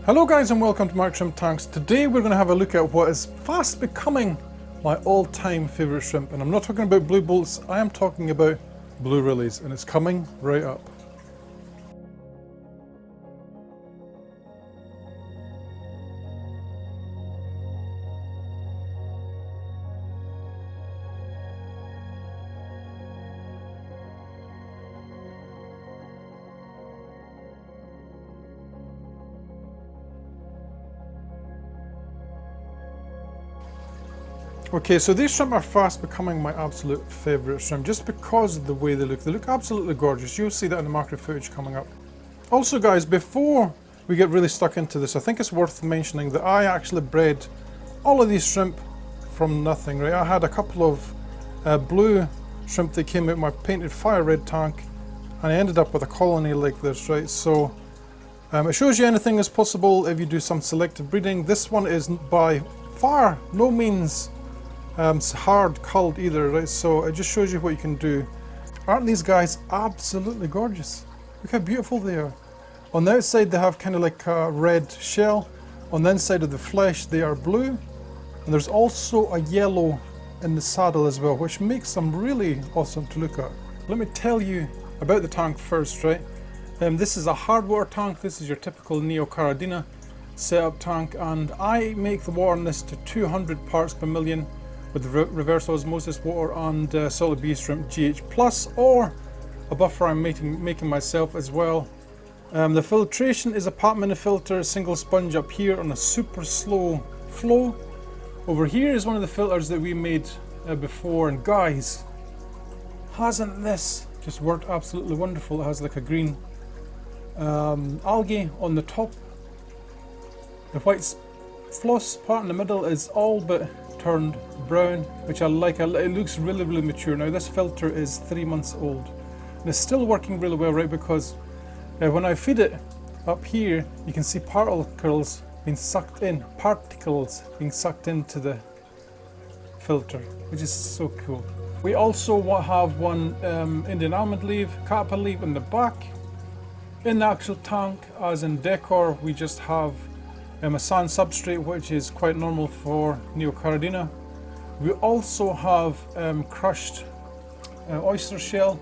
Hello guys and welcome to Mark Shrimp Tanks. Today we're going to have a look at what is fast becoming my all-time favourite shrimp. And I'm not talking about blue bolts, I am talking about blue Rilis, and it's coming right up. Okay, so these shrimp are fast becoming my absolute favourite shrimp just because of the way they look. They look absolutely gorgeous. You'll see that in the market footage coming up. Also guys, before we get really stuck into this, I think it's worth mentioning that I actually bred all of these shrimp from nothing, right? I had a couple of blue shrimp that came out of my painted fire red tank, and I ended up with a colony like this, right? So it shows you anything is possible if you do some selective breeding. This one is by far no means hard culled either, right? So it just shows you what you can do. Aren't these guys absolutely gorgeous? Look how beautiful they are. On the outside they have kind of like a red shell. On the inside of the flesh they are blue, and there's also a yellow in the saddle as well, which makes them really awesome to look at. Let me tell you about the tank first, right? This is a hard water tank. This is your typical Neocaridina setup tank, and I make the water in this to 200 parts per million with reverse osmosis water and solid B shrimp GH+, or a buffer I'm making myself as well. The filtration is a part minute filter, single sponge up here on a super slow flow. Over here is one of the filters that we made before, and guys, hasn't this just worked absolutely wonderful? It has like a green algae on the top. The white floss part in the middle is all but turned brown, which I like. It looks really mature. Now this filter is 3 months old and it's still working really well, right? Because when I feed it up here, you can see particles being sucked into the filter, which is so cool. We also have one Indian almond leaf, caterpillar leaf in the back. In the actual tank, as in decor, we just have a sand substrate, which is quite normal for Neocaridina. We also have crushed oyster shell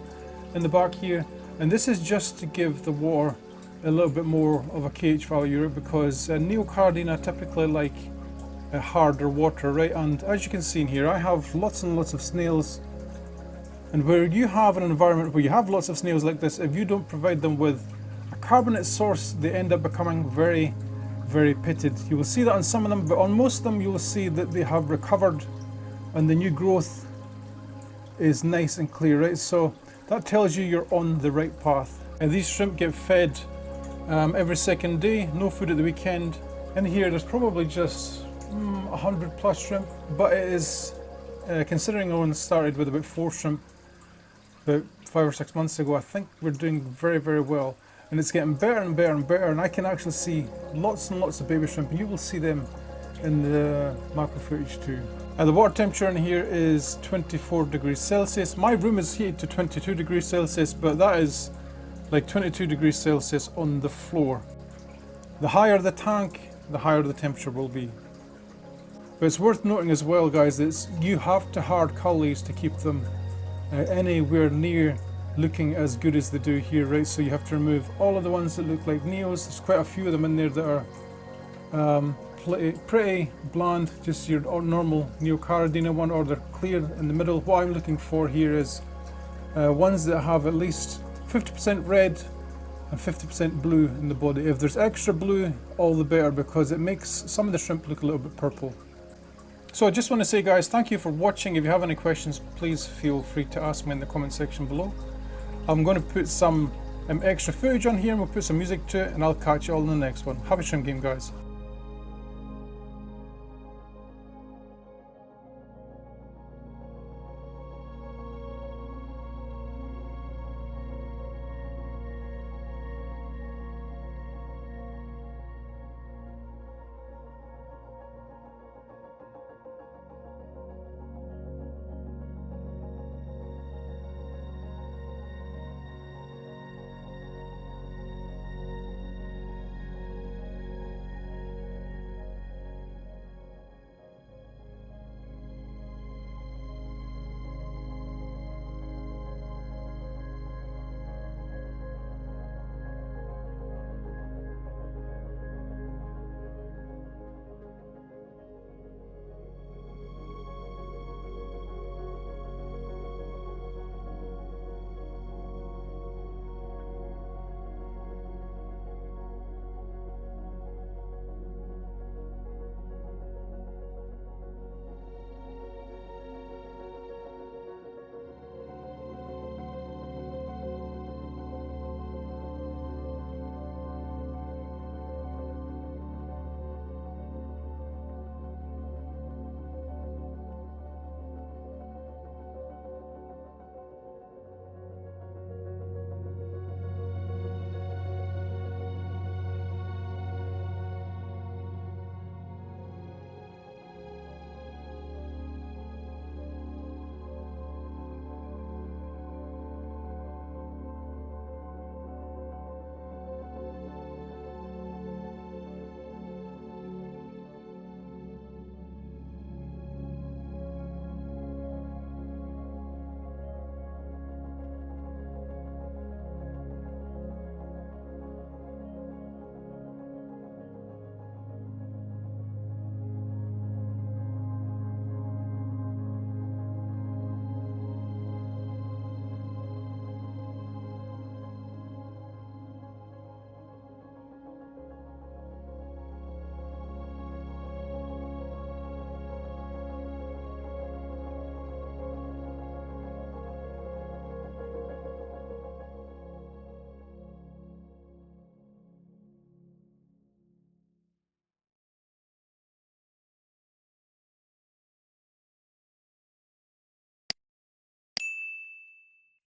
in the back here, and this is just to give the water a little bit more of a pH value, because Neocaridina typically like harder water, right? And as you can see in here, I have lots and lots of snails, and where you have an environment where you have lots of snails like this, if you don't provide them with a carbonate source, they end up becoming very pitted. You will see that on some of them, but on most of them you will see that they have recovered and the new growth is nice and clear, right? So that tells you you're on the right path. And these shrimp get fed every second day, no food at the weekend. In here there's probably just 100 plus shrimp, but it is, considering I only started with about 4 shrimp about 5 or 6 months ago, I think we're doing very well. And it's getting better and better and better, and I can actually see lots and lots of baby shrimp, and you will see them in the macro footage too. And the water temperature in here is 24 degrees Celsius. My room is heated to 22 degrees Celsius, but that is like 22 degrees Celsius on the floor. The higher the tank, the higher the temperature will be. But it's worth noting as well, guys, that you have to hard cull these to keep them anywhere near looking as good as they do here, right? So you have to remove all of the ones that look like Neos. There's quite a few of them in there that are pretty bland, just your normal Neocaridina one, or they're clear in the middle. What I'm looking for here is ones that have at least 50% red and 50% blue in the body. If there's extra blue, all the better, because it makes some of the shrimp look a little bit purple. So I just want to say, guys, thank you for watching. If you have any questions, please feel free to ask me in the comment section below. I'm going to put some extra footage on here, and we'll put some music to it, and I'll catch you all in the next one. Have a shrimp game, guys.